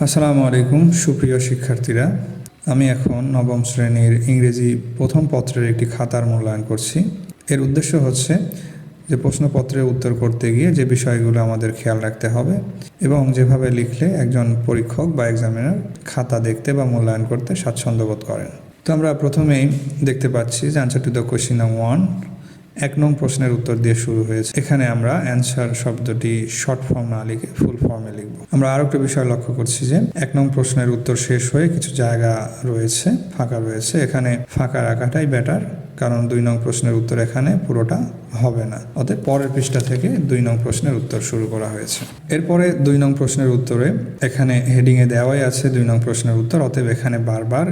আসসালামু আলাইকুম সুপ্রিয় শিক্ষার্থীরা, আমি এখন নবম শ্রেণীর ইংরেজি প্রথম পত্রের একটি খাতার মূল্যায়ন করছি। এর উদ্দেশ্য হচ্ছে যে প্রশ্নপত্রের উত্তর করতে গিয়ে যে বিষয়গুলো আমাদের খেয়াল রাখতে হবে এবং যেভাবে লিখলে একজন পরীক্ষক বা এক্সামিনার খাতা দেখতে বা মূল্যায়ন করতে স্বাচ্ছন্দ্য বোধ করেন। তো আমরা প্রথমেই দেখতে পাচ্ছি যে answer to the question number 1 1 নং প্রশ্নের উত্তর দিয়ে শুরু হয়েছে। এখানে আমরা অ্যান্সার শব্দটি শর্ট ফর্ম না লিখে ফুল ফর্মে লিখব। আমরা আরও একটা বিষয় লক্ষ্য করছি যে 1 নং প্রশ্নের উত্তর শেষ হয়ে কিছু জায়গা রয়েছে, ফাঁকা রয়েছে। এখানে ফাঁকা রাখাটাই বেটার, কারণ 2 নং প্রশ্নের উত্তর এখানে পুরোটা হবে না। অতএব পরের পৃষ্ঠা থেকে 2 নং প্রশ্নের উত্তর শুরু করা হয়েছে। এরপরে 2 নং প্রশ্নের উত্তরে এখানে হেডিংয়ে দেওয়াই আছে 2 নং প্রশ্নের উত্তর। অতএব এখানে বারবার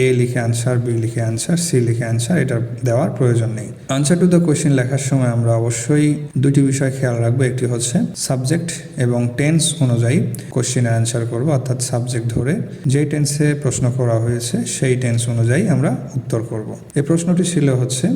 এ লিখে আনসার, বি লিখে আনসার, সি লিখে আনসার এটা দেওয়ার প্রয়োজন নেই। আনসার টু দ্য কোয়েশ্চেন লেখার সময় আমরা অবশ্যই দুটি বিষয় খেয়াল রাখবো। একটি হচ্ছে সাবজেক্ট এবং টেন্স অনুযায়ী কোয়েশ্চেনের আনসার করব, অর্থাৎ সাবজেক্ট ধরে যেই টেন্সে প্রশ্ন করা হয়েছে সেই টেন্স অনুযায়ী আমরা উত্তর করব। এই প্রশ্নটি ছিল হচ্ছে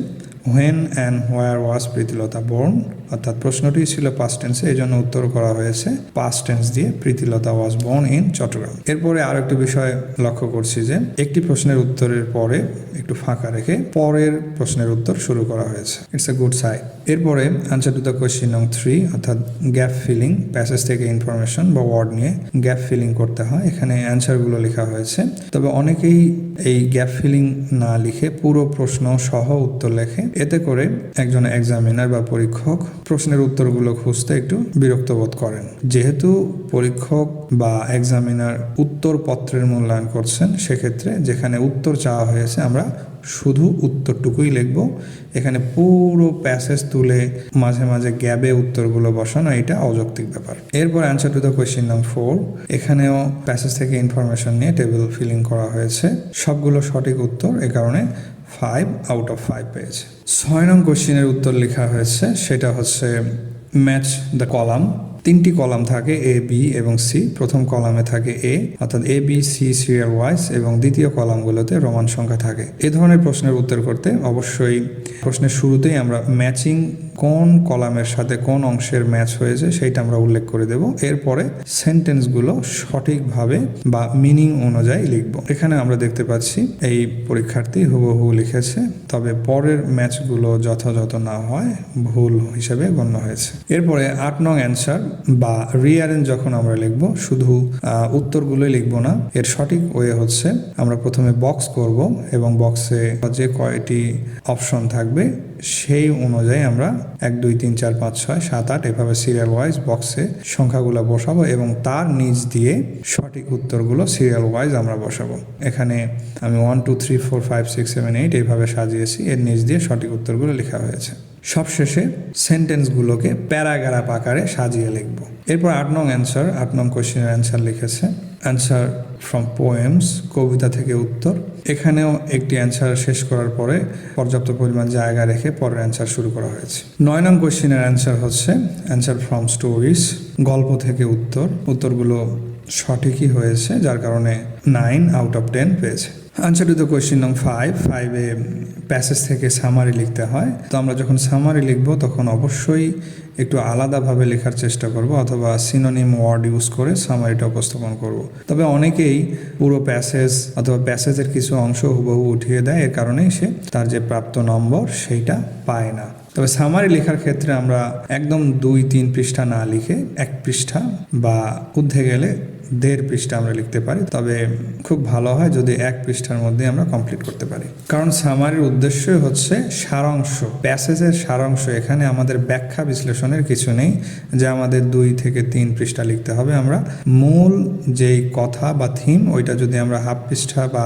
when and where was Pritilata born, অর্থাৎ প্রশ্নটি ছিল পাস্ট টেন্সে, এই জন্য উত্তর করা হয়েছে পাস্ট টেন্স দিয়ে Pritilata was born in Chattogram. এরপরে আরো একটি বিষয় লক্ষ্য করছি যে একটি প্রশ্নের উত্তরের পরে একটু ফাঁকা রেখে পরের প্রশ্নের উত্তর শুরু করা হয়েছে। It's a good sign. এরপরে আনসার টু দ্য কোয়েশ্চেন নং 3 অর্থাৎ গ্যাপ ফিলিং, প্যাসেজ থেকে ইনফরমেশন বা ওয়ার্ড নিয়ে গ্যাপ ফিলিং করতে হয়। এখানে অ্যান্সারগুলো লেখা হয়েছে, তবে অনেকেই এই গ্যাপ ফিলিং না লিখে পুরো প্রশ্ন সহ উত্তর লেখে। এতে করে একজন এক্সামিনার বা পরীক্ষক প্রশ্নের উত্তরগুলো খুঁজতে একটু বিরক্ত বোধ করেন। যেহেতু পরীক্ষক বা এক্সামিনার উত্তর পত্রের মূল্যায়ন করছেন, সেক্ষেত্রে যেখানে উত্তর চাওয়া হয়েছে আমরা শুধু উত্তরটুকুই লিখব। এখানে পুরো প্যাসেজ তুলে মাঝে মাঝে গ্যাপে উত্তরগুলো বসানো এটা অযৌক্তিক ব্যাপার। এরপর answer two the question number 4, এখানেও প্যাসেজ থেকে ইনফরমেশন নিয়ে টেবিল ফিলিং করা হয়েছে। সবগুলো সঠিক উত্তর, এ কারণে 5 আউট অফ 5 পেয়েছে। 6 নং কোয়েশ্চেনের উত্তর লেখা হয়েছে, সেটা হচ্ছে ম্যাচ দ্য কলাম। 3টি কলাম থাকে এ, বি এবং সি। প্রথম কলামে থাকে এ, অর্থাৎ A B C serial wise, এবং দ্বিতীয় কলামগুলোতে রোমান সংখ্যা থাকে। এই ধরনের প্রশ্নের উত্তর করতে অবশ্যই প্রশ্নের শুরুতেই আমরা ম্যাচিং কোন কলামের সাথে কোন অংশের ম্যাচ হয়েছে সেইটা আমরা উল্লেখ করে দেব। এরপরে সেন্টেন্সগুলো সঠিকভাবে বা মিনিং অনুযায়ী লিখব। এখানে আমরা দেখতে পাচ্ছি এই পরীক্ষার্থী হুবহু লিখেছে, তবে পরের ম্যাচগুলো যথাযথ না হয় ভুল হিসেবে গণ্য হয়েছে। এরপরে 8 নং অ্যান্সার বা রিঅ্যারেঞ্জ যখন আমরা লিখব, শুধু উত্তরগুলোই লিখব না। এর সঠিক ওয়ে হচ্ছে আমরা প্রথমে বক্স করব এবং বক্সে যে কয়টি অপশন থাকবে সেই অনুযায়ী আমরা 1 2 3 4 5 6 7 8 এভাবে সিরিয়াল ওয়াইজ বক্সে সংখ্যাগুলো বসাবো এবং তার নিচ দিয়ে সঠিক উত্তরগুলো সিরিয়াল ওয়াইজ আমরা বসাবো। এখানে আমি 1 2 3 4 5 6 7 8 এইভাবে সাজিয়েছি, এর নিচ দিয়ে সঠিক উত্তরগুলো লেখা হয়েছে। সবশেষে সেন্টেন্সগুলোকে প্যারাগ্রাফ আকারে সাজিয়ে লিখব। এরপর 8 নং অ্যান্সার, 8 নং কোয়েশ্চেনের অ্যান্সার লিখেছে অ্যান্সার ফ্রম পোয়েমস, কবিতা থেকে উত্তর। এখানেও একটি অ্যান্সার শেষ করার পরে পর্যাপ্ত পরিমাণ জায়গা রেখে পরের অ্যান্সার শুরু করা হয়েছে। 9 নং কোয়েশ্চেনের অ্যান্সার হচ্ছে অ্যান্সার ফ্রম স্টোরিজ, গল্প থেকে উত্তর। উত্তরগুলো সঠিকই হয়েছে, যার কারণে 9 আউট অফ 10 পেয়েছে। আনসার টু দ্য কোয়েশ্চেন নং 5, 5-এ প্যাসেজ থেকে সামারি লিখতে হয়। তো আমরা যখন সামারি লিখব তখন অবশ্যই একটু আলাদাভাবে লেখার চেষ্টা করব, অথবা সিনোনিম ওয়ার্ড ইউজ করে সামারিটা উপস্থাপন করব। তবে অনেকেই পুরো প্যাসেজ অথবা প্যাসেজের কিছু অংশ হুবহু উঠিয়ে দেয়, এর কারণেই সে তার যে প্রাপ্ত নম্বর সেইটা পায় না। তবে সামারি লেখার ক্ষেত্রে আমরা একদম 2-3 পৃষ্ঠা না লিখে 1 পৃষ্ঠা বা ঊর্ধ্বে গেলে 1.5 পৃষ্ঠা আমরা লিখতে পারি। তবে খুব ভালো হয় যদি 1 পৃষ্ঠার মধ্যে আমরা কমপ্লিট করতে পারি, কারণ সামারির উদ্দেশ্যই হচ্ছে সারাংশ, প্যাসেজের সারাংশ। এখানে আমাদের ব্যাখ্যা বিশ্লেষণের কিছু নেই যে আমাদের 2 থেকে 3 পৃষ্ঠা লিখতে হবে। আমরা মূল যেই কথা বা থিম, ওইটা যদি আমরা হাফ পৃষ্ঠা বা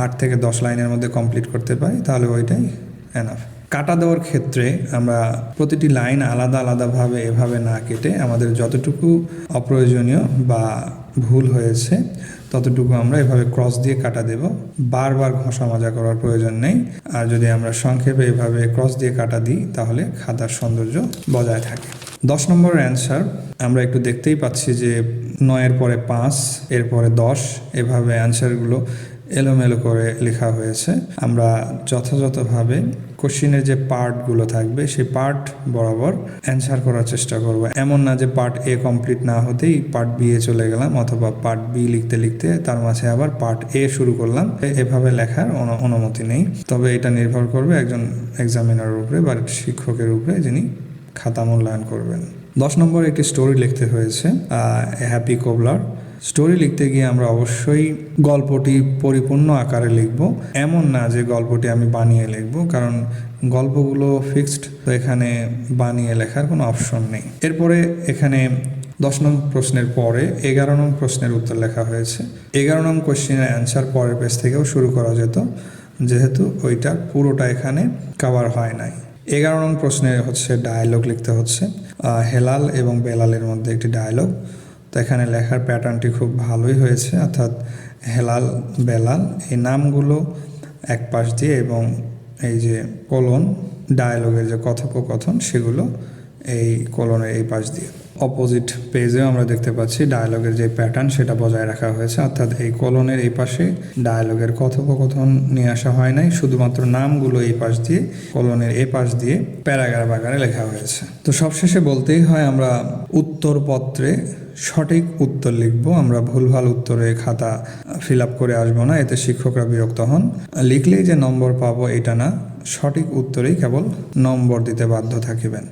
8 থেকে 10 লাইনের মধ্যে কমপ্লিট করতে পারি তাহলে ওইটাই এনাফ। কাটা দেওয়ার ক্ষেত্রে আমরা প্রতিটি লাইন আলাদা আলাদাভাবে এভাবে না কেটে আমাদের যতটুকু অপ্রয়োজনীয় বা ভুল হয়েছে ততটুকু আমরা এভাবে ক্রস দিয়ে কাটা দেব। বারবার ঘষা মাজা করার প্রয়োজন নেই। আর যদি আমরা সংক্ষেপে এভাবে ক্রস দিয়ে কাটা দিই তাহলে খাতার সৌন্দর্য বজায় থাকে। 10 নম্বরের অ্যান্সার আমরা একটু দেখতেই পাচ্ছি যে 9-এর পরে 5, এরপরে 10, এভাবে অ্যান্সারগুলো এলোমেলো করে লেখা হয়েছে। আমরা যথাযথভাবে কোশ্চিনের যে পার্টগুলো থাকবে সেই পার্ট বরাবর অ্যান্সার করার চেষ্টা করব। এমন না যে পার্ট এ কমপ্লিট না হতেই পার্ট বি এ চলে গেলাম, অথবা পার্ট বি লিখতে লিখতে তার মাঝে আবার পার্ট এ শুরু করলাম। এভাবে লেখার অনুমতি নেই। তবে এটা নির্ভর করবে একজন এক্সামিনারের উপরে বা শিক্ষকের উপরে, যিনি খাতা মূল্যায়ন করবেন। 10 নম্বরে একটি স্টোরি লিখতে হয়েছে, হ্যাপি কোবলার। স্টোরি লিখতে গিয়ে আমরা অবশ্যই গল্পটি পরিপূর্ণ আকারে লিখব। এমন না যে গল্পটি আমি বানিয়ে লিখব, কারণ গল্পগুলো ফিক্সড, তো এখানে বানিয়ে লেখার কোনো অপশন নেই। এরপরে এখানে 10 নং প্রশ্নের পরে 11 নং প্রশ্নের উত্তর লেখা হয়েছে। 11 নং কোশ্চেনের অ্যান্সার পরের পেজ থেকেও শুরু করা যেত, যেহেতু ওইটা পুরোটা এখানে কভার হয় নাই। 11 নং প্রশ্নে হচ্ছে ডায়লগ লিখতে হচ্ছে, হেলাল এবং বেলালের মধ্যে একটি ডায়লগ। তো এখানে লেখার প্যাটার্নটি খুব ভালোই হয়েছে, অর্থাৎ হেলাল বেলাল এই নামগুলো এক পাশ দিয়ে এবং এই যে কোলন ডায়লগের যে কথোপকথন সেগুলো এই কোলনের এই পাশ দিয়ে। অপোজিট পেজেও আমরা দেখতে পাচ্ছি ডায়লগের যে প্যাটার্ন সেটা বজায় রাখা হয়েছে, অর্থাৎ এই কোলনের এই পাশে ডায়লগের কথোপকথন নিয়ে আসা হয় নাই, শুধুমাত্র নামগুলো এই পাশ দিয়ে কোলনের এই পাশ দিয়ে প্যারাগ্রাফ আকারে লেখা হয়েছে। তো সবশেষে বলতেই হয় আমরা উত্তরপত্রে সঠিক উত্তর লিখব। আমরা ভুলভাল উত্তরে খাতা ফিল আপ করে আসবো না, এতে শিক্ষকরা বিরক্ত হন। লিখলেই যে নম্বর পাবো এটা না, সঠিক উত্তরেই কেবল নম্বর দিতে বাধ্য থাকিবেন।